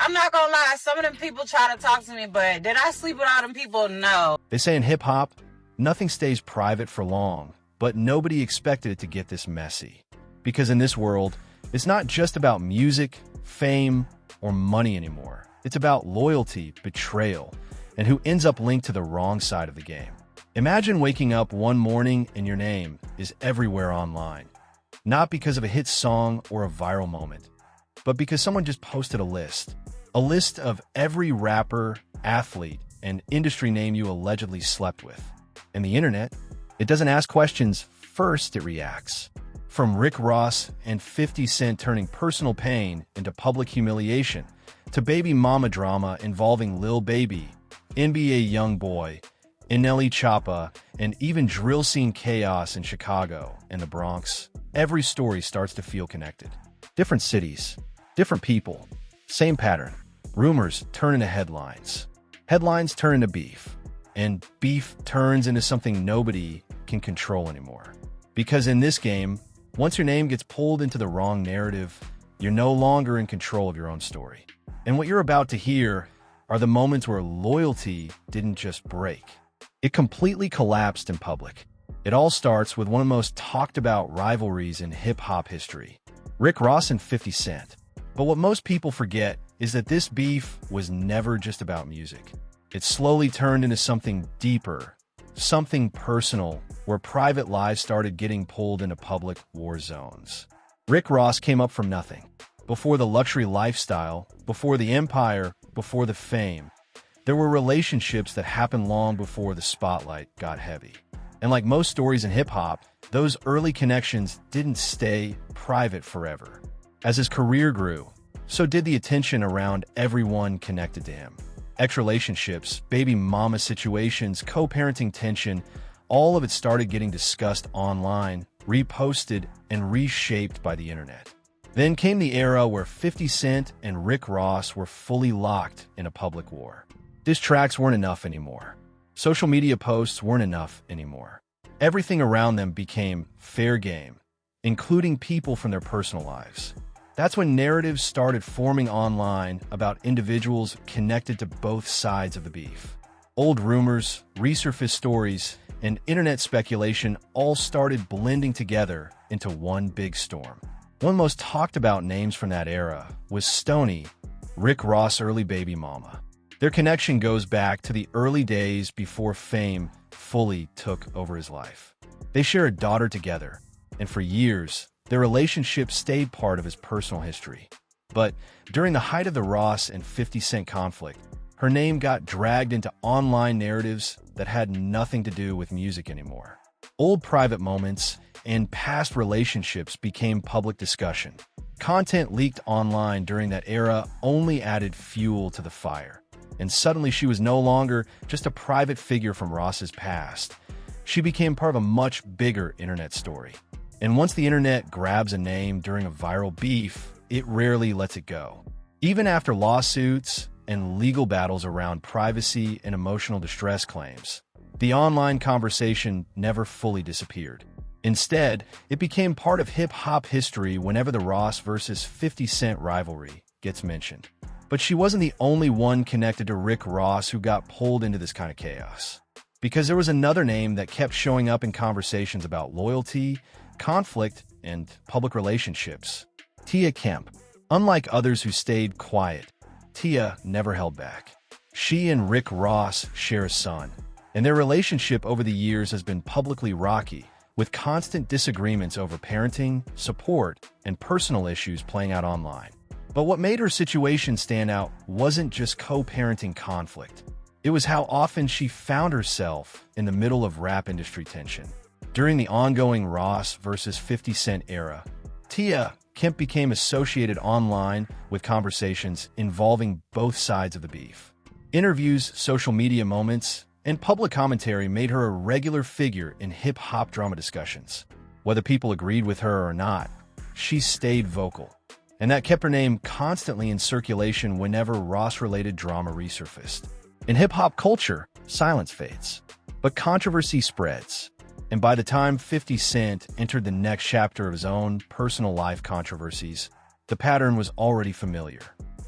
I'm not gonna lie, some of them people try to talk to me, but did I sleep with all them people? No. They say in hip-hop, nothing stays private for long, but nobody expected it to get this messy. Because in this world, it's not just about music, fame, or money anymore. It's about loyalty, betrayal, and who ends up linked to the wrong side of the game. Imagine waking up one morning and your name is everywhere online. Not because of a hit song or a viral moment, but because someone just posted a list. A list of every rapper, athlete, and industry name you allegedly slept with. And the internet, it doesn't ask questions, first it reacts. From Rick Ross and 50 Cent turning personal pain into public humiliation, to baby mama drama involving Lil Baby, NBA YoungBoy, Ineli Choppa, and even drill scene chaos in Chicago and the Bronx, every story starts to feel connected. Different cities, different people, same pattern. Rumors turn into headlines. Headlines turn into beef. And beef turns into something nobody can control anymore. Because in this game, once your name gets pulled into the wrong narrative, you're no longer in control of your own story. And what you're about to hear are the moments where loyalty didn't just break. It completely collapsed in public. It all starts with one of the most talked about rivalries in hip-hop history, Rick Ross and 50 Cent. But what most people forget is that this beef was never just about music. It slowly turned into something deeper, something personal, where private lives started getting pulled into public war zones. Rick Ross came up from nothing. Before the luxury lifestyle, before the empire, before the fame, there were relationships that happened long before the spotlight got heavy. And like most stories in hip-hop, those early connections didn't stay private forever. As his career grew, so did the attention around everyone connected to him. Ex-relationships, baby mama situations, co-parenting tension, all of it started getting discussed online, reposted, and reshaped by the internet. Then came the era where 50 Cent and Rick Ross were fully locked in a public war. Diss tracks weren't enough anymore. Social media posts weren't enough anymore. Everything around them became fair game, including people from their personal lives. That's when narratives started forming online about individuals connected to both sides of the beef. Old rumors, resurfaced stories, and internet speculation all started blending together into one big storm. One of the most talked about names from that era was Stoney, Rick Ross' early baby mama. Their connection goes back to the early days before fame fully took over his life. They share a daughter together, and for years, their relationship stayed part of his personal history. But during the height of the Ross and 50 Cent conflict, her name got dragged into online narratives that had nothing to do with music anymore. Old private moments and past relationships became public discussion. Content leaked online during that era only added fuel to the fire. And suddenly she was no longer just a private figure from Ross's past. She became part of a much bigger internet story. And once the internet grabs a name during a viral beef, it rarely lets it go. Even after lawsuits and legal battles around privacy and emotional distress claims, the online conversation never fully disappeared. Instead, it became part of hip-hop history whenever the Ross versus 50 Cent rivalry gets mentioned. But she wasn't the only one connected to Rick Ross who got pulled into this kind of chaos. Because there was another name that kept showing up in conversations about loyalty, conflict, and public relationships. Tia Kemp. Unlike others who stayed quiet, Tia never held back. She and Rick Ross share a son, and their relationship over the years has been publicly rocky, with constant disagreements over parenting, support, and personal issues playing out online. But what made her situation stand out wasn't just co-parenting conflict. It was how often she found herself in the middle of rap industry tension. During the ongoing Ross versus 50 Cent era, Tia Kemp became associated online with conversations involving both sides of the beef. Interviews, social media moments, and public commentary made her a regular figure in hip-hop drama discussions. Whether people agreed with her or not, she stayed vocal. And that kept her name constantly in circulation whenever Ross-related drama resurfaced. In hip-hop culture, silence fades, but controversy spreads. And by the time 50 Cent entered the next chapter of his own personal life controversies, the pattern was already familiar.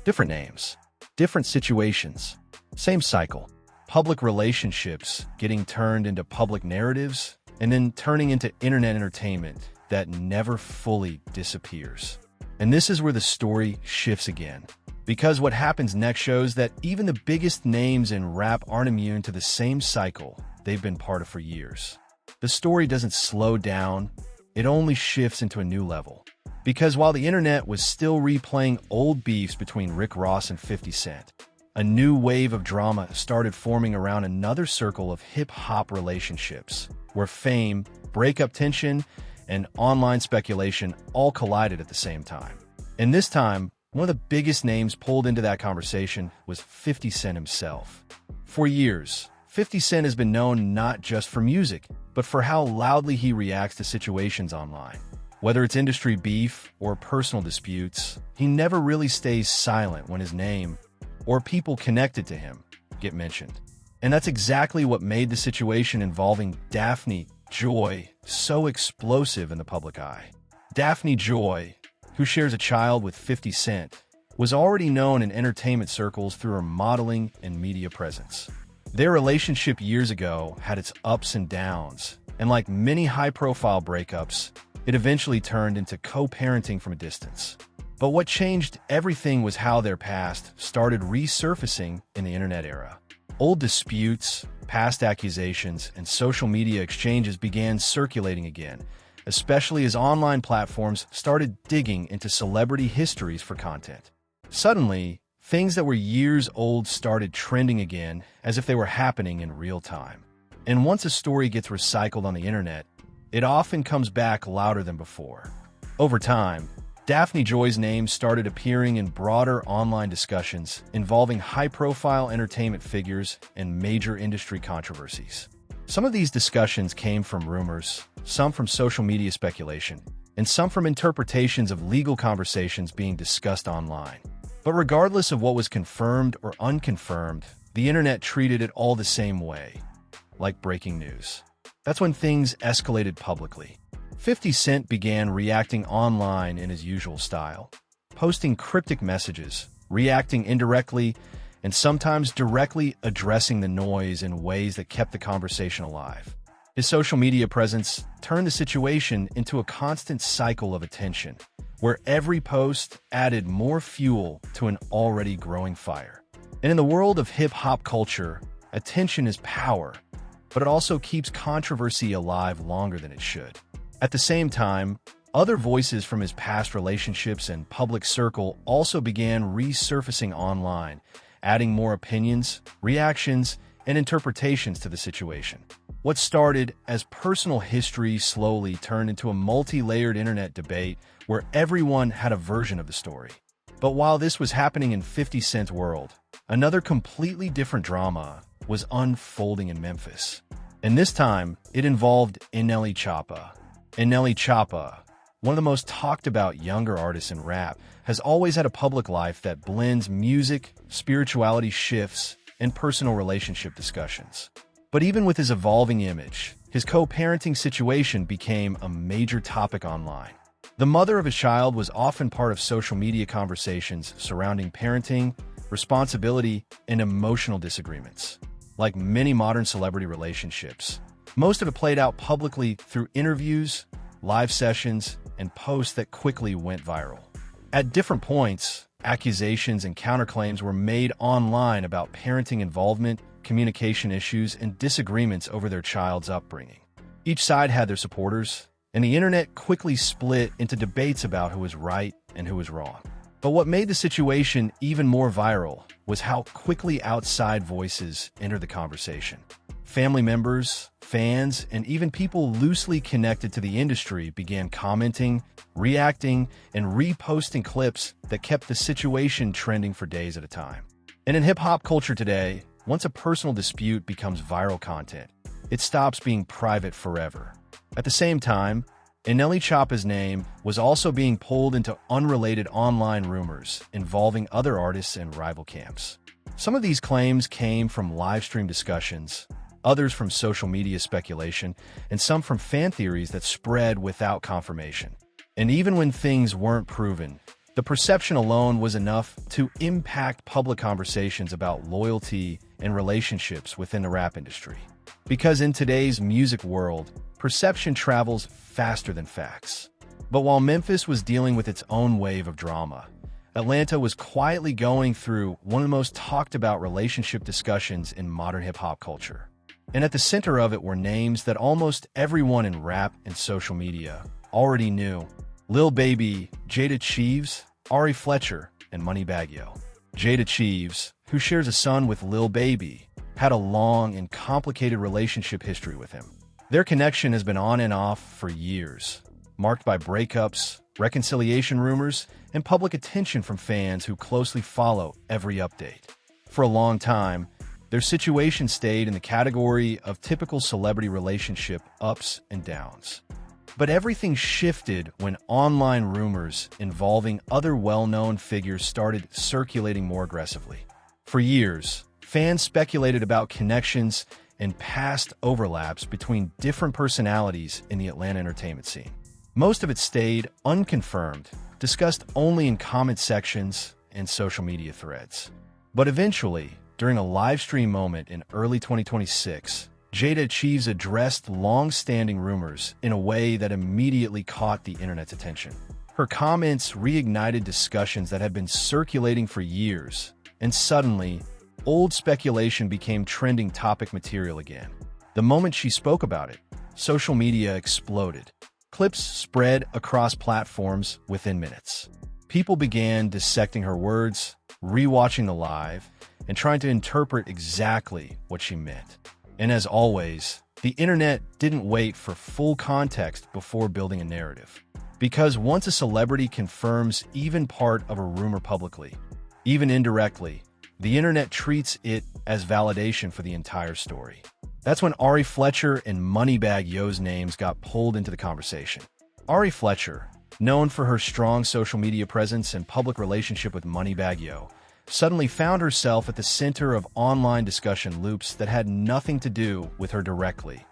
Different names, Different situations, same cycle. Public relationships getting turned into public narratives, and then turning into internet entertainment that never fully disappears. And this is where the story shifts again. Because what happens next shows that even the biggest names in rap aren't immune to the same cycle they've been part of for years. The story doesn't slow down, it only shifts into a new level. Because while the internet was still replaying old beefs between Rick Ross and 50 Cent, a new wave of drama started forming around another circle of hip-hop relationships, where fame, breakup tension, and online speculation all collided at the same time. And this time, one of the biggest names pulled into that conversation was 50 Cent himself. For years, 50 Cent has been known not just for music, but for how loudly he reacts to situations online. Whether it's industry beef or personal disputes, he never really stays silent when his name or people connected to him get mentioned. And that's exactly what made the situation involving Daphne Joy so explosive in the public eye. Daphne Joy, who shares a child with 50 Cent, was already known in entertainment circles through her modeling and media presence. Their relationship years ago had its ups and downs, and like many high-profile breakups, it eventually turned into co-parenting from a distance. But what changed everything was how their past started resurfacing in the internet era. Old disputes, past accusations, and social media exchanges began circulating again, especially as online platforms started digging into celebrity histories for content. Suddenly, things that were years old started trending again as if they were happening in real time. And once a story gets recycled on the internet, it often comes back louder than before. Over time, Daphne Joy's name started appearing in broader online discussions involving high-profile entertainment figures and major industry controversies. Some of these discussions came from rumors, some from social media speculation, and some from interpretations of legal conversations being discussed online. But regardless of what was confirmed or unconfirmed, the internet treated it all the same way, like breaking news. That's when things escalated publicly. 50 Cent began reacting online in his usual style, posting cryptic messages, reacting indirectly, and sometimes directly addressing the noise in ways that kept the conversation alive. His social media presence turned the situation into a constant cycle of attention, where every post added more fuel to an already growing fire. And in the world of hip-hop culture, attention is power, but it also keeps controversy alive longer than it should. At the same time, other voices from his past relationships and public circle also began resurfacing online, adding more opinions, reactions, and interpretations to the situation. What started as personal history slowly turned into a multi-layered internet debate where everyone had a version of the story. But while this was happening in 50 Cent's world, another completely different drama was unfolding in Memphis. And this time, it involved Nelly Choppa. Nelly Choppa, one of the most talked about younger artists in rap, has always had a public life that blends music, spirituality shifts, and personal relationship discussions. But even with his evolving image, his co-parenting situation became a major topic online. The mother of his child was often part of social media conversations surrounding parenting, responsibility, and emotional disagreements. Like many modern celebrity relationships, most of it played out publicly through interviews, live sessions, and posts that quickly went viral. At different points, accusations and counterclaims were made online about parenting involvement, communication issues, and disagreements over their child's upbringing. Each side had their supporters, and the internet quickly split into debates about who was right and who was wrong. But what made the situation even more viral was how quickly outside voices entered the conversation. Family members, fans, and even people loosely connected to the industry began commenting, reacting, and reposting clips that kept the situation trending for days at a time. And in hip-hop culture today, once a personal dispute becomes viral content, it stops being private forever. At the same time, Nelly Choppa's name was also being pulled into unrelated online rumors involving other artists and rival camps. Some of these claims came from live-stream discussions, others from social media speculation, and some from fan theories that spread without confirmation. And even when things weren't proven, The perception alone was enough to impact public conversations about loyalty and relationships within the rap industry. Because in today's music world, perception travels faster than facts. But while Memphis was dealing with its own wave of drama, Atlanta was quietly going through one of the most talked about relationship discussions in modern hip-hop culture. And at the center of it were names that almost everyone in rap and social media already knew: Lil Baby, Jada Cheeves, Ari Fletcher, and Moneybagg Yo. Jada Cheeves, who shares a son with Lil Baby, had a long and complicated relationship history with him. Their connection has been on and off for years, marked by breakups, reconciliation rumors, and public attention from fans who closely follow every update. For a long time, their situation stayed in the category of typical celebrity relationship ups and downs. But everything shifted when online rumors involving other well-known figures started circulating more aggressively. For years, fans speculated about connections and past overlaps between different personalities in the Atlanta entertainment scene. Most of it stayed unconfirmed, discussed only in comment sections and social media threads. But eventually, during a live stream moment in early 2026, Jada Cheeves addressed long-standing rumors in a way that immediately caught the internet's attention. Her comments reignited discussions that had been circulating for years, and suddenly, old speculation became trending topic material again. The moment she spoke about it, social media exploded. Clips spread across platforms within minutes. People began dissecting her words, rewatching the live, and trying to interpret exactly what she meant. And as always, the internet didn't wait for full context before building a narrative. Because once a celebrity confirms even part of a rumor publicly, even indirectly, the internet treats it as validation for the entire story. That's when Ari Fletcher and Moneybagg Yo's names got pulled into the conversation. Ari Fletcher, known for her strong social media presence and public relationship with Moneybagg Yo, suddenly found herself at the center of online discussion loops that had nothing to do with her directly,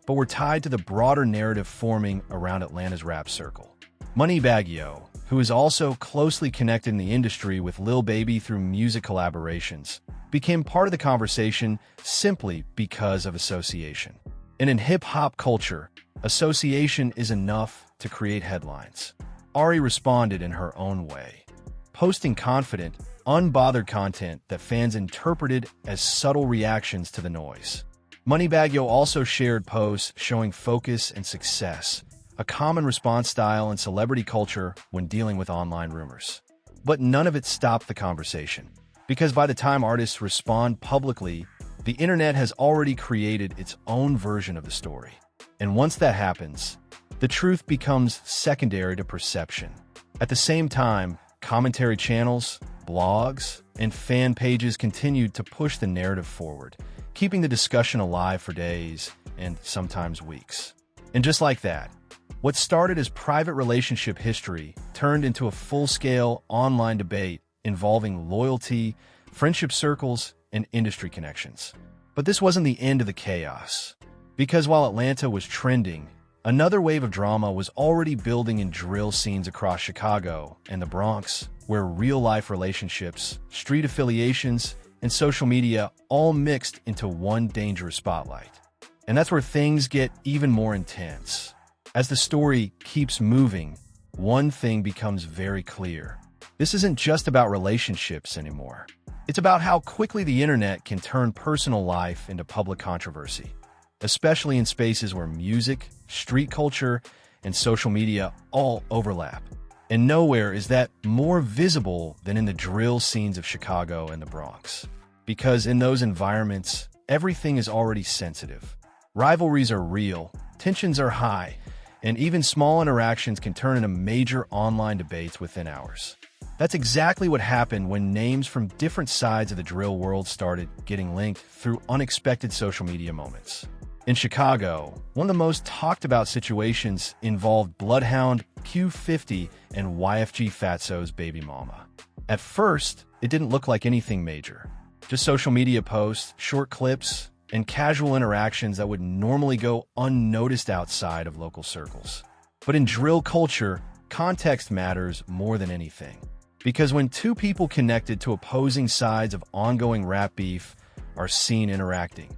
but were tied to the broader narrative forming around Atlanta's rap circle. Moneybagg Yo, who is also closely connected in the industry with Lil Baby through music collaborations, became part of the conversation simply because of association. And in hip-hop culture, association is enough to create headlines. Ari responded in her own way, posting confident, unbothered content that fans interpreted as subtle reactions to the noise. Moneybagg Yo also shared posts showing focus and success, a common response style in celebrity culture when dealing with online rumors. But none of it stopped the conversation, because by the time artists respond publicly, the internet has already created its own version of the story. And once that happens, the truth becomes secondary to perception. At the same time, commentary channels, blogs, and fan pages continued to push the narrative forward, keeping the discussion alive for days and sometimes weeks. And just like that, what started as private relationship history turned into a full-scale online debate involving loyalty, friendship circles, and industry connections. But this wasn't the end of the chaos. Because while Atlanta was trending, another wave of drama was already building in drill scenes across Chicago and the Bronx, where real-life relationships, street affiliations, and social media all mixed into one dangerous spotlight. And that's where things get even more intense. As the story keeps moving, one thing becomes very clear. This isn't just about relationships anymore. It's about how quickly the internet can turn personal life into public controversy, especially in spaces where music, street culture, and social media all overlap. And nowhere is that more visible than in the drill scenes of Chicago and the Bronx. Because in those environments, everything is already sensitive. Rivalries are real, tensions are high, and even small interactions can turn into major online debates within hours. That's exactly what happened when names from different sides of the drill world started getting linked through unexpected social media moments. In Chicago, one of the most talked about situations involved Bloodhound, Q50, and YFG Fatso's baby mama. At first, it didn't look like anything major. Just social media posts, short clips, and casual interactions that would normally go unnoticed outside of local circles. But in drill culture, context matters more than anything. Because when two people connected to opposing sides of ongoing rap beef are seen interacting,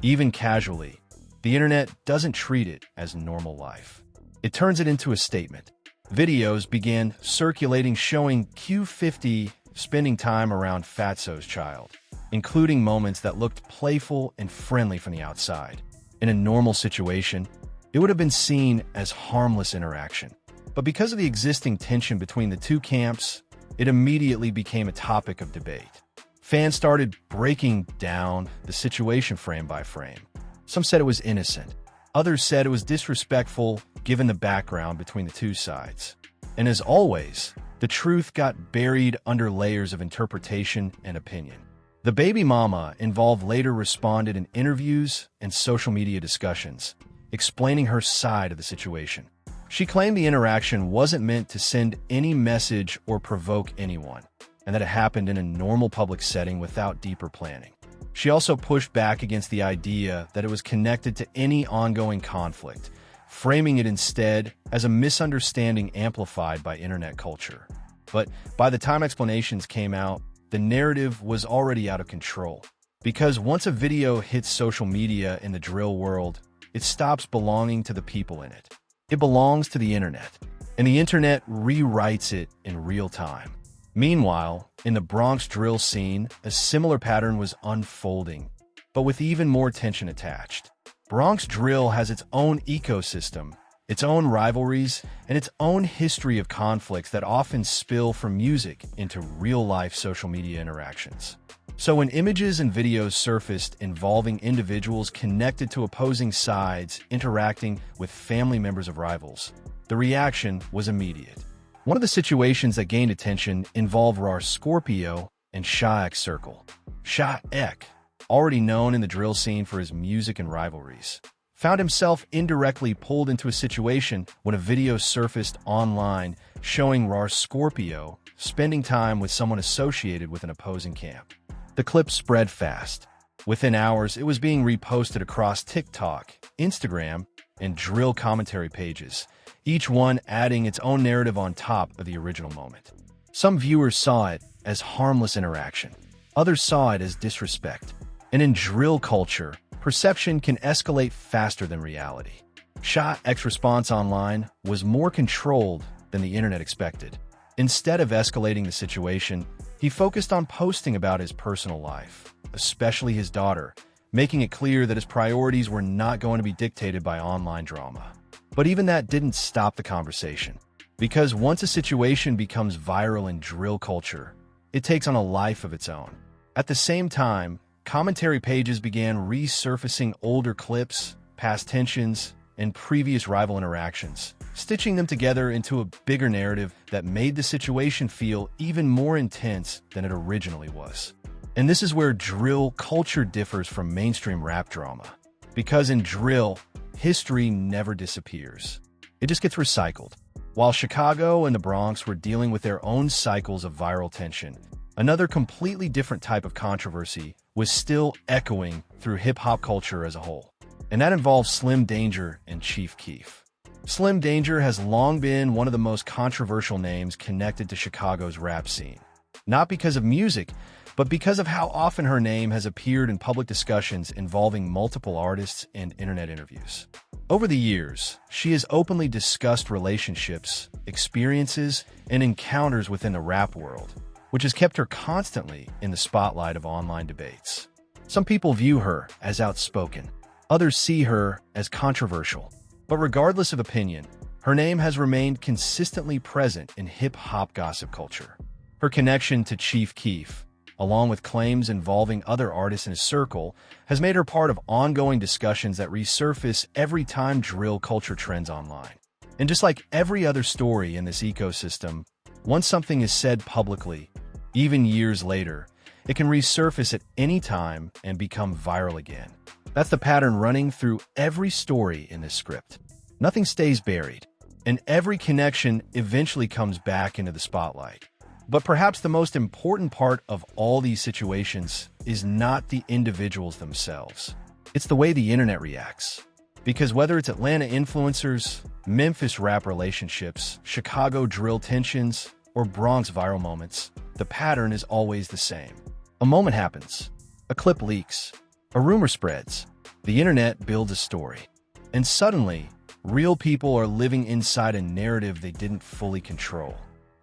even casually, the internet doesn't treat it as normal life. It turns it into a statement. Videos began circulating showing Q50 spending time around Fatso's child, including moments that looked playful and friendly from the outside. In a normal situation, it would have been seen as harmless interaction. But because of the existing tension between the two camps, it immediately became a topic of debate. Fans started breaking down the situation frame by frame. Some said it was innocent. Others said it was disrespectful given the background between the two sides. And as always, the truth got buried under layers of interpretation and opinion. The baby mama involved later responded in interviews and social media discussions, explaining her side of the situation. She claimed the interaction wasn't meant to send any message or provoke anyone, and that it happened in a normal public setting without deeper planning. She also pushed back against the idea that it was connected to any ongoing conflict, framing it instead as a misunderstanding amplified by internet culture. But by the time explanations came out, the narrative was already out of control. Because once a video hits social media in the drill world, it stops belonging to the people in it. It belongs to the internet, and the internet rewrites it in real time. Meanwhile, in the Bronx drill scene, a similar pattern was unfolding, but with even more tension attached. Bronx drill has its own ecosystem, its own rivalries, and its own history of conflicts that often spill from music into real-life social media interactions. So when images and videos surfaced involving individuals connected to opposing sides interacting with family members of rivals, the reaction was immediate. One of the situations that gained attention involved Rar Scorpio and Sha Ek Circle. Sha Ek, already known in the drill scene for his music and rivalries, found himself indirectly pulled into a situation when a video surfaced online showing Rar Scorpio spending time with someone associated with an opposing camp. The clip spread fast. Within hours, it was being reposted across TikTok, Instagram, and drill commentary pages, each one adding its own narrative on top of the original moment. Some viewers saw it as harmless interaction. Others saw it as disrespect. And in drill culture, perception can escalate faster than reality. Sha Ek's response online was more controlled than the internet expected. Instead of escalating the situation, he focused on posting about his personal life, especially his daughter, making it clear that his priorities were not going to be dictated by online drama. But even that didn't stop the conversation, because once a situation becomes viral in drill culture, it takes on a life of its own. At the same time, commentary pages began resurfacing older clips, past tensions, and previous rival interactions, stitching them together into a bigger narrative that made the situation feel even more intense than it originally was. And this is where drill culture differs from mainstream rap drama. Because in drill, history never disappears. It just gets recycled. While Chicago and the Bronx were dealing with their own cycles of viral tension, another completely different type of controversy was still echoing through hip-hop culture as a whole. And that involves Slim Danger and Chief Keef. Slim Danger has long been one of the most controversial names connected to Chicago's rap scene. Not because of music, but because of how often her name has appeared in public discussions involving multiple artists and internet interviews. Over the years, she has openly discussed relationships, experiences, and encounters within the rap world, which has kept her constantly in the spotlight of online debates. Some people view her as outspoken. Others see her as controversial. But regardless of opinion, her name has remained consistently present in hip-hop gossip culture. Her connection to Chief Keef, along with claims involving other artists in his circle, has made her part of ongoing discussions that resurface every time drill culture trends online. And just like every other story in this ecosystem, once something is said publicly, even years later, it can resurface at any time and become viral again. That's the pattern running through every story in this script. Nothing stays buried, and every connection eventually comes back into the spotlight. But perhaps the most important part of all these situations is not the individuals themselves. It's the way the internet reacts. Because whether it's Atlanta influencers, Memphis rap relationships, Chicago drill tensions, or Bronx viral moments, the pattern is always the same. A moment happens, a clip leaks, a rumor spreads, the internet builds a story, and suddenly, real people are living inside a narrative they didn't fully control.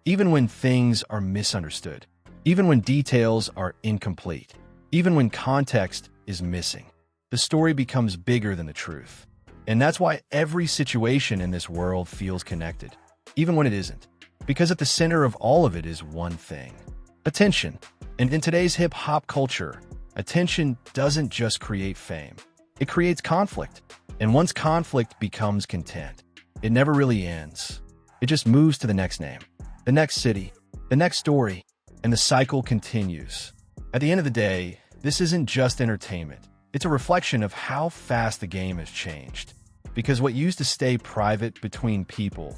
Even when things are misunderstood, even when details are incomplete, even when context is missing, the story becomes bigger than the truth. And that's why every situation in this world feels connected, even when it isn't. Because at the center of all of it is one thing: attention. And in today's hip-hop culture, attention doesn't just create fame. It creates conflict. And once conflict becomes content, it never really ends. It just moves to the next name, the next city, the next story, and the cycle continues. At the end of the day, this isn't just entertainment. It's a reflection of how fast the game has changed. Because what used to stay private between people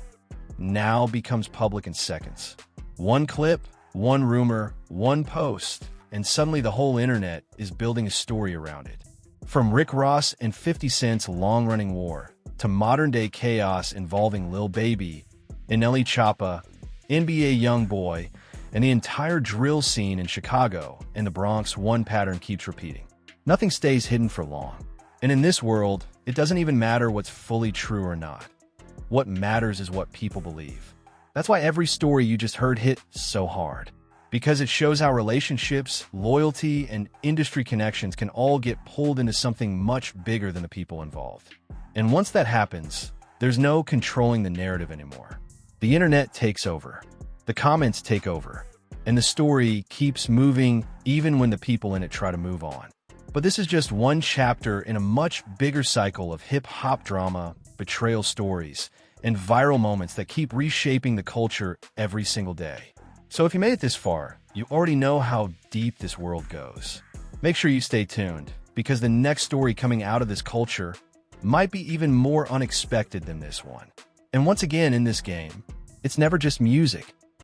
now becomes public in seconds. One clip, one rumor, one post, and suddenly the whole internet is building a story around it. From Rick Ross and 50 Cent's long-running war to modern-day chaos involving Lil Baby, Nelly Choppa, NBA YoungBoy, and the entire drill scene in Chicago and the Bronx, one pattern keeps repeating. Nothing stays hidden for long. And in this world, it doesn't even matter what's fully true or not. What matters is what people believe. That's why every story you just heard hit so hard. Because it shows how relationships, loyalty, and industry connections can all get pulled into something much bigger than the people involved. And once that happens, there's no controlling the narrative anymore. The internet takes over. The comments take over. And the story keeps moving even when the people in it try to move on. But this is just one chapter in a much bigger cycle of hip-hop drama, betrayal stories, and viral moments that keep reshaping the culture every single day. So if you made it this far, you already know how deep this world goes. Make sure you stay tuned, because the next story coming out of this culture might be even more unexpected than this one. And once again in this game, it's never just music.